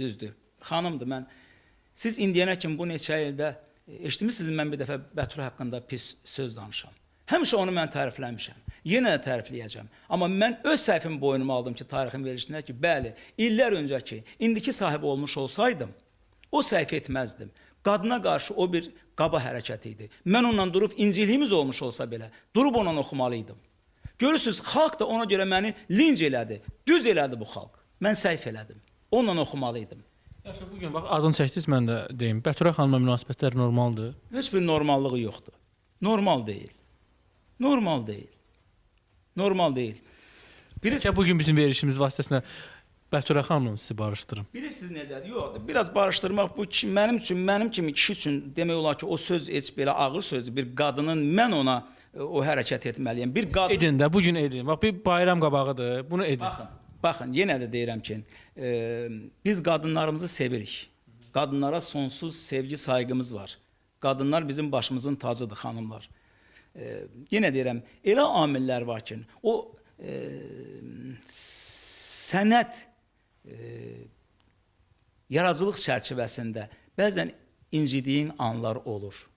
düzdür. Xanımdır, mən siz indiyənə kimi bu neçə ildə eşitmisiniz, mən bir dəfə Bətur haqqında pis söz danışam. Həmişə onu mən tərifləmişəm. Yenə də tərifləyəcəm. Amma mən öz səhvimi boynuma aldım ki, tarixin verilişində ki, bəli, illər öncəki, indiki sahibi olmuş olsaydım, o səhv etməzdim. Qadına qarşı o bir qaba hərəkət idi. Mən onunla durub inciliyimiz olmuş olsa belə, durub onunla oxumalıydım. Görürsünüz, xalq da ona görə məni linc elədi. Düz elədi bu xalq. Mən səhv elədim. Onunla oxumalıydım. Yaxşı, bugün bax adını çəkdiniz, mən də deyim. Bəturə xanımla münasibətlər normaldır. Heç bir normallığı yoxdur. Normal deyil. Normal deyil. Normal deyil. Birisi bugün bizim verilişimiz vasitəsilə Bəturə xanımla sizi barışdırım. Bilirsiniz necədir? Yox, biraz barışdırmaq bu mənim kimi kişi üçün demək olar ki, o söz heç belə ağır sözdür. Bir qadının mən ona o hərəkət etməliyəm. Bir qadın Edin də, bugün edin. Bax bir bayram qabağıdır. Bunu edin. Baxın, yenə də deyirəm ki, biz qadınlarımızı sevirik. Qadınlara sonsuz sevgi, sayğımız var. Qadınlar bizim başımızın tacıdır, xanımlar. Yenə deyirəm, elə amillər var ki, o sənət yaradıcılıq çərçivəsində bəzən incidiyin anlar olur.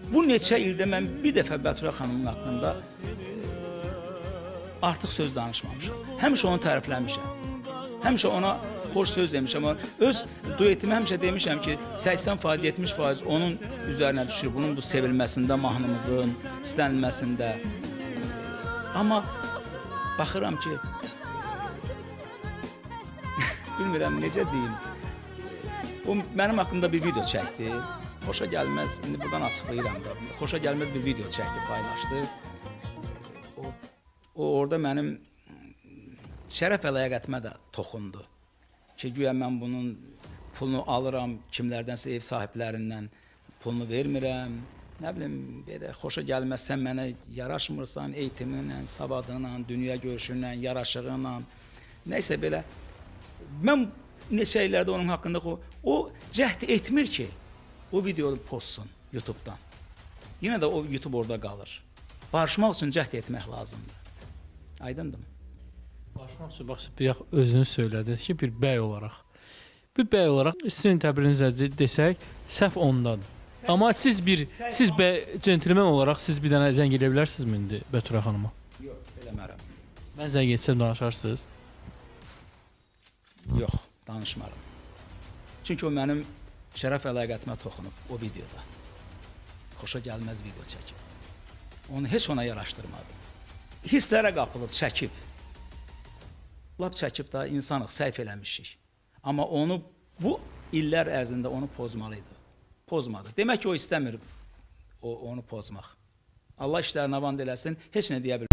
Bu neçə ildə mən bir dəfə Bəturə xanımın haqqında artıq söz danışmamışam. Həmişə onu tərifləmişəm. Həmişə ona xoş söz demişəm. Öz duetimi həmişə demişəm ki, 80%, 70% onun üzərinə düşür. Bunun bu sevilməsində, mahnımızın istənilməsində. Amma baxıram ki, bilmirəm necə deyim. O mənim haqqımda bir video çəkdi. Xoşa gəlməz, indi buradan açıqlayıram da. Xoşa gəlməz bir video çəkdi, paylaşdı. O orada mənim şərəf və ləyaqətimə də toxundu. Ki, güya mən bunun pulunu alıram, kimlərdənsə ev sahiblərindən pulunu vermirəm. Nə bilim, belə xoşa gəlməz, sən mənə yaraşmırsan, eğitiminlə, savadınla, dünya görüşünlə, yaraşığınla. Nəysə belə, mən neçə illərdə onun haqqında o cəhd etmir ki, o videonu postsun YouTube'dan. Yenə də o YouTube orada qalır. Barışmaq üçün cəhd etmək lazımdır. Aydındır mı? Barışmaq üçün bax, özünüz söylədiniz ki, bir bəy olaraq. Bir bəy olaraq sizin təbirinizlə desək, səhv ondadır. Amma siz bəy centilmen olaraq siz bir dənə zəng edə bilərsinizmi indi Bəturə xanıma? Yox, eləmərəm. Mən zəng etsəm danışarsınız? Yox, danışmaram. Çünki o mənim şərəf əlaqətimə toxunub o videoda. Xoşa gəlməz video çəkib. Onu heç ona yaraşdırmadım. Hisslərə qapılıb, çəkib. Lap çəkib da insanıq, səhv eləmişik. Amma onu bu illər ərzində onu pozmalıydı. Pozmadı. Demək ki, o istəmir onu pozmaq. Allah işlərini avand eləsin, heç nə deyə bilmir.